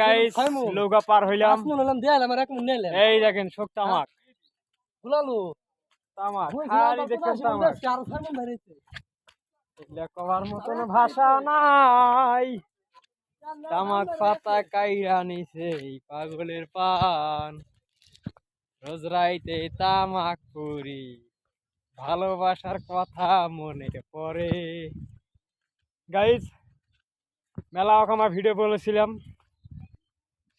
Guys নৌকা পার হইলাম। এই দেখেন শোক তামাক তামাক খালি দেখেন তামাক। এগুলা কবার মতন ভাষা নাই। তামাক পাতা কাইরা নিছে এই পাগলের পান। রোজ রাইতে তামাক পুরি ভালোবাসার কথা মনে পড়ে। গাইস মেলা আমার ভিডিও বলেছিলাম,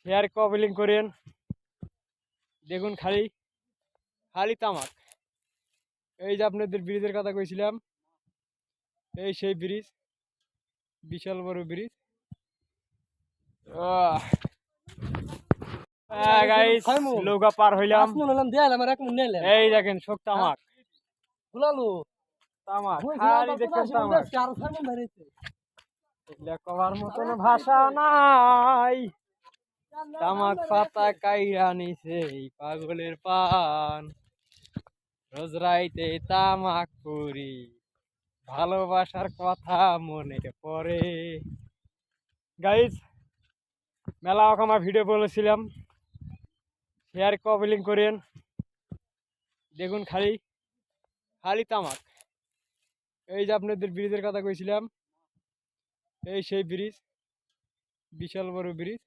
শেয়ার কমেন্ট করেন। দেখুন খালি খালি তামাক। এই যে আপনাদের ব্রিজের কথা কইছিলাম, এই সেই ব্রিজ, বিশাল বড় ব্রিজ। গাইস নৌকা পার হইলাম। এই দেখেন শোক তামাক তামাক খালি দেখেন তামাক। এগুলা কবার মতন ভাষা নাই। তামাক পাতা কাইরা নিছে এই পাগলের পান। রোজ রাইতে তামাক পুরি ভালোবাসার কথা মনে পড়ে। গাইস মেলা আমার ভিডিও বলেছিলাম, শেয়ার কমেন্ট করেন। দেখুন খালি খালি তামাক। এই যে আপনাদের ব্রিজের কথা কইছিলাম, এই সেই ব্রিজ, বিশাল বড় ব্রিজ।